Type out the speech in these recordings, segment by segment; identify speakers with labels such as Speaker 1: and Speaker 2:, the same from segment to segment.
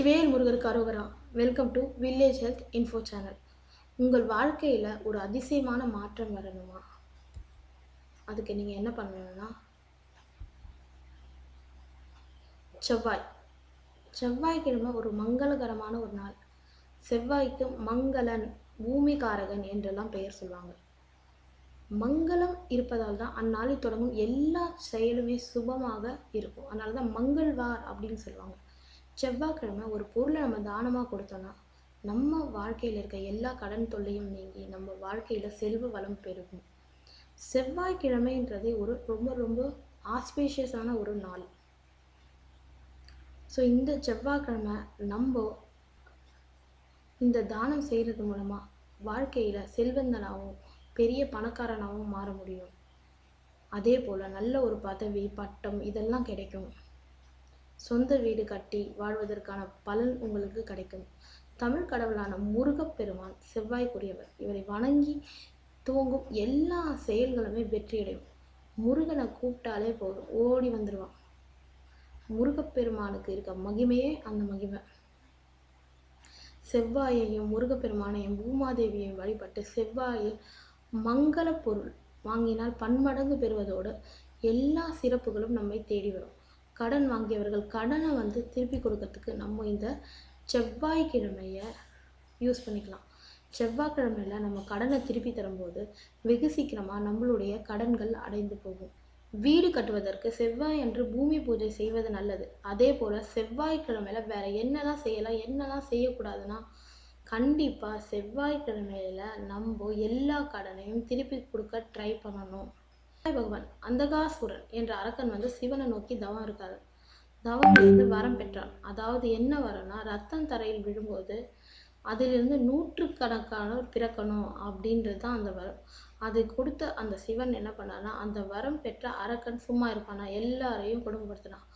Speaker 1: வெற்றிவேல் முருகருக்கு அரோகரா. Welcome to village health info channel. உங்கள் வாழ்க்கையில் ஒரு அதிசயமான மாற்றம் வரணுமா? அதுக்கு நீங்கள் என்ன பண்ணணும்னா, செவ்வாய்க்கிழமை ஒரு மங்களகரமான ஒரு நாள். செவ்வாய்க்கு மங்களன், பூமிகாரகன் என்றெல்லாம் பெயர் சொல்லுவாங்க. மங்களம் இருப்பதால் தான் அந்நாளில் தொடங்கும் எல்லா செயலுமே சுபமாக இருக்கும். அதனால தான் மங்கள்வார் அப்படின்னு சொல்லுவாங்க. செவ்வாய்க்கிழமை ஒரு பொருளை நம்ம தானமாக கொடுத்தோன்னா நம்ம வாழ்க்கையில் இருக்க எல்லா கடன் தொல்லையும் நீங்கி நம்ம வாழ்க்கையில் செல்வ வளம் பெருகும். செவ்வாய்க்கிழமைன்றதே ஒரு ரொம்ப ரொம்ப ஆஸ்பீஷியஸான ஒரு நாள். ஸோ இந்த செவ்வாய்க்கிழமை நம்ம இந்த தானம் செய்கிறது மூலமாக வாழ்க்கையில் செல்வந்தனாகவும் பெரிய பணக்காரனாகவும் மாற முடியும். அதே போல் நல்ல ஒரு பதவி பட்டம் இதெல்லாம் கிடைக்கும். சொந்த வீடு கட்டி வாழ்வதற்கான பலன் உங்களுக்கு கிடைக்கும். தமிழ் கடவுளான முருகப்பெருமான் செவ்வாய்க்குரியவர். இவரை வணங்கி துவங்கும் எல்லா செயல்களுமே வெற்றியடையும். முருகனை கூப்பிட்டாலே போதும் ஓடி வந்துடுவான். முருகப்பெருமானுக்கு இருக்க மகிமையே அந்த மகிமை. செவ்வாயையும் முருகப்பெருமானையும் பூமாதேவியையும் வழிபட்டு செவ்வாயில் மங்கள பொருள் வாங்கினால் பன்மடங்கு பெறுவதோடு எல்லா சிறப்புகளும் நம்மை தேடி வரும். கடன் வாங்கியவர்கள் கடனை திருப்பி கொடுக்கறதுக்கு நம்ம இந்த செவ்வாய்க்கிழமையை யூஸ் பண்ணிக்கலாம். செவ்வாய்க்கிழமையில் நம்ம கடனை திருப்பி தரும்போது வெகு சீக்கிரமாக நம்மளுடைய கடன்கள் அடைந்து போகும். வீடு கட்டுவதற்கு செவ்வாய் அன்று பூமி பூஜை செய்வது நல்லது. அதே போல் செவ்வாய்க்கிழமையில் வேறு என்னெல்லாம் செய்யலாம் என்னெல்லாம் செய்யக்கூடாதுன்னா, கண்டிப்பாக செவ்வாய்க்கிழமையில் நம்ம எல்லா கடனையும் திருப்பி கொடுக்க ட்ரை பண்ணணும். பகவான் அந்தகாசுரன் என்ற அரக்கன் சிவனை நோக்கி தவம் இருக்காரு. தவம் வரம் பெற்றான். அதாவது என்ன வரம்னா, ரத்தம் தரையில் விழும்போது அதிலிருந்து 100கணக்கானோர் பிறக்கணும் அப்படின்றது தான் அந்த வரம். அதை கொடுத்த அந்த சிவன் என்ன பண்ணான்னா, அந்த வரம் பெற்ற அரக்கன் சும்மா இருப்பானா, எல்லாரையும் கொடுமைப்படுத்தினான்.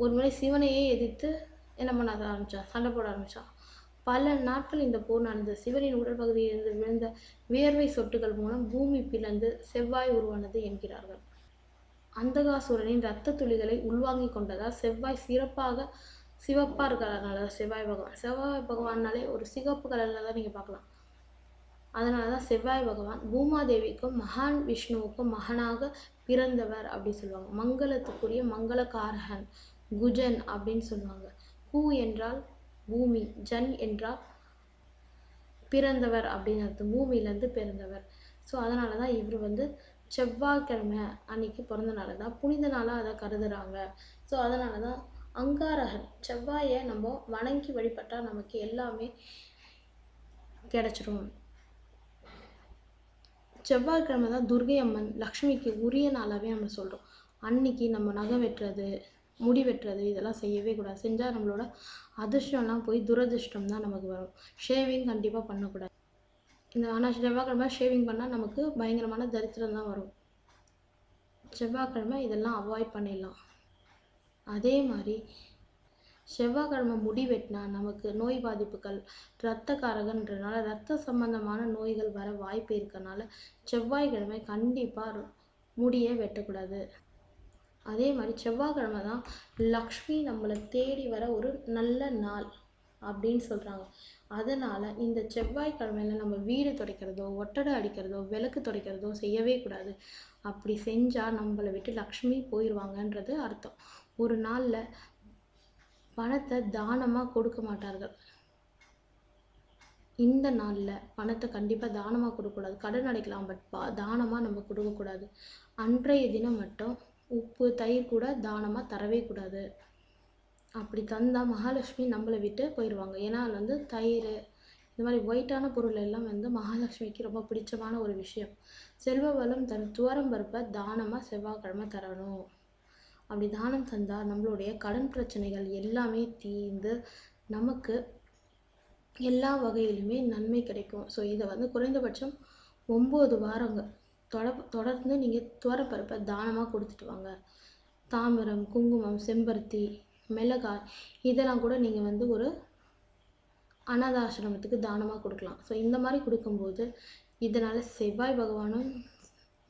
Speaker 1: ஒரு முறை சிவனையே எதிர்த்து என்ன பண்ண ஆரம்பிச்சான், சண்டை போட ஆரம்பிச்சான். பல நாட்கள் இந்த போர் நடந்த சிவனின் உடல் பகுதியிலிருந்து விழுந்த வியர்வை சொட்டுகள் மூலம் பூமி பிளந்து செவ்வாய் உருவானது என்கிறார்கள். அந்தகாசுரனின் இரத்த துளிகளை உள்வாங்கிக் கொண்டதால் செவ்வாய் சிவப்பாக இருக்கிறதுனால செவ்வாய் பகவான்னாலே ஒரு சிகப்பு கலரில் தான் நீங்கள் பார்க்கலாம். அதனால தான் செவ்வாய் பகவான் பூமாதேவிக்கும் மகான் விஷ்ணுவுக்கும் மகனாக பிறந்தவர் அப்படின்னு சொல்லுவாங்க. மங்களத்துக்குரிய மங்களகாரகன் குஜன் அப்படின்னு சொல்லுவாங்க. பூ என்றால் பூமி, ஜன் என்றால் பிறந்தவர் அப்படின்னு அர்த்தம். பூமியிலேருந்து பிறந்தவர். ஸோ அதனால தான் இவர் செவ்வாய்க்கிழமை அன்னைக்கு பிறந்த நாள் தான் புனித நாளாக அதை கருதுகிறாங்க. ஸோ அதனால தான் அங்காரகன் செவ்வாயை நம்ம வணங்கி வழிபட்டால் நமக்கு எல்லாமே கிடைச்சிடும். செவ்வாய்க்கிழமை தான் துர்கை அம்மன் லக்ஷ்மிக்கு உரிய நாளாகவே நம்ம சொல்கிறோம். அன்னைக்கு நம்ம நகை வெட்டுறது, முடி வெட்டுறது இதெல்லாம் செய்யவே கூடாது. செஞ்சால் நம்மளோட அதிர்ஷ்டம்லாம் போய் துரதிர்ஷ்டம் தான் நமக்கு வரும். ஷேவிங் கண்டிப்பாக பண்ணக்கூடாது. ஆனால் செவ்வாய்க்கிழமை ஷேவிங் பண்ணால் நமக்கு பயங்கரமான தரித்திரம் தான் வரும். செவ்வாய்க்கிழமை இதெல்லாம் அவாய்ட் பண்ணிடலாம். அதே மாதிரி செவ்வாய்க்கிழமை முடி வெட்டினா நமக்கு நோய் பாதிப்புகள், இரத்தக்காரகன்றனால இரத்த சம்பந்தமான நோய்கள் வர வாய்ப்பு இருக்கனால செவ்வாய்க்கிழமை கண்டிப்பாக முடியை வெட்டக்கூடாது. அதே மாதிரி செவ்வாய்க்கிழமை தான் லக்ஷ்மி நம்மளை தேடி வர ஒரு நல்ல நாள் அப்படின்னு சொல்கிறாங்க. அதனால் இந்த செவ்வாய்க்கிழமையில் நம்ம வீடு துடைக்கிறதோ ஒட்டடை அடிக்கிறதோ விளக்கு துடைக்கிறதோ செய்யவே கூடாது. அப்படி செஞ்சால் நம்மளை விட்டு லக்ஷ்மி போயிடுவாங்கன்றது அர்த்தம். ஒரு நாளில் பணத்தை தானமாக கொடுக்க மாட்டார்கள். இந்த நாளில் பணத்தை கண்டிப்பாக தானமாக கொடுக்கக்கூடாது. கடன் அடைக்கலாம், பட் தானமாக நம்ம கொடுக்கக்கூடாது. அன்றைய தினம் மட்டும் உப்பு தயிர் கூட தானமாக தரவே கூடாது. அப்படி தந்தால் மகாலட்சுமி நம்மளை விட்டு போயிடுவாங்க. ஏன்னா அதில் தயிர் இந்த மாதிரி ஒயிட்டான பொருள் எல்லாம் மகாலட்சுமிக்கு ரொம்ப பிடிச்சமான ஒரு விஷயம். செல்வ வளம் தரும் துவரம் பருப்பை தானமாக செவ்வாய்க்கிழமை தரணும். அப்படி தானம் தந்தால் நம்மளுடைய கடன் பிரச்சனைகள் எல்லாமே தீர்ந்து நமக்கு எல்லா வகையிலுமே நன்மை கிடைக்கும். ஸோ இதை குறைந்தபட்சம் 9 வாரங்கள் தொடர்ந்து நீங்கள் துவரப்பருப்பை தானமாக கொடுத்துட்டு வாங்க. தாமிரம், குங்குமம், செம்பருத்தி, மிளகாய் இதெல்லாம் கூட நீங்கள் ஒரு அனாதாசிரமத்துக்கு தானமாக கொடுக்கலாம். ஸோ இந்த மாதிரி கொடுக்கும்போது இதனால் செவ்வாய் பகவானும்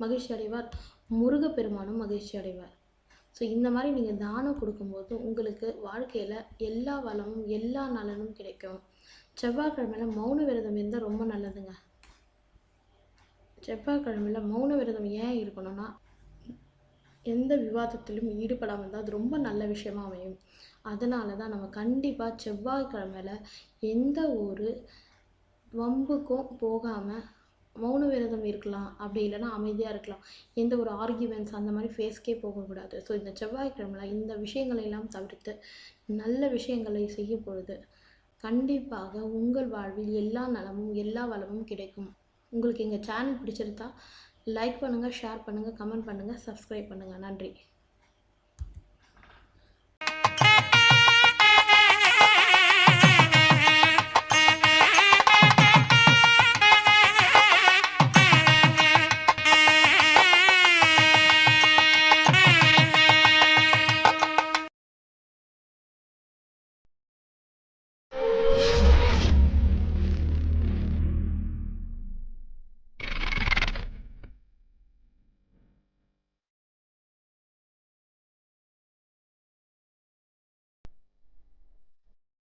Speaker 1: மகிழ்ச்சி அடைவார், முருகப்பெருமானும் மகிழ்ச்சி அடைவார். ஸோ இந்த மாதிரி நீங்கள் தானம் கொடுக்கும்போது உங்களுக்கு வாழ்க்கையில் எல்லா வளமும் எல்லா நலனும் கிடைக்கும். செவ்வாய்க்கிழமையில் மௌன விரதம் இருந்தால் ரொம்ப நல்லதுங்க. செவ்வாய்க்கிழமையில் மௌன விரதம் ஏன் இருக்கணும்னா, எந்த விவாதத்திலும் ஈடுபடாமல் இருந்தால் அது ரொம்ப நல்ல விஷயமா அமையும். அதனால தான் நம்ம கண்டிப்பாக செவ்வாய்க்கிழமையில் எந்த ஒரு வம்புக்கும் போகாமல் மௌன விரதம் இருக்கலாம். அப்படி இல்லைன்னா அமைதியாக இருக்கலாம். எந்த ஒரு ஆர்கியூமெண்ட்ஸ் அந்த மாதிரி ஃபேஸ்க்கே போகக்கூடாது. ஸோ இந்த செவ்வாய்க்கிழமையில் இந்த விஷயங்களை எல்லாம் தவிர்த்து நல்ல விஷயங்களை செய்யும் பொழுது கண்டிப்பாக உங்கள் வாழ்வில் எல்லா நலமும் எல்லா வளமும் கிடைக்கும். உங்களுக்கு எங்கள் சேனல் பிடிச்சிருந்தா லைக் பண்ணுங்கள், ஷேர் பண்ணுங்கள், கமெண்ட் பண்ணுங்கள், சப்ஸ்கிரைப் பண்ணுங்கள். நன்றி.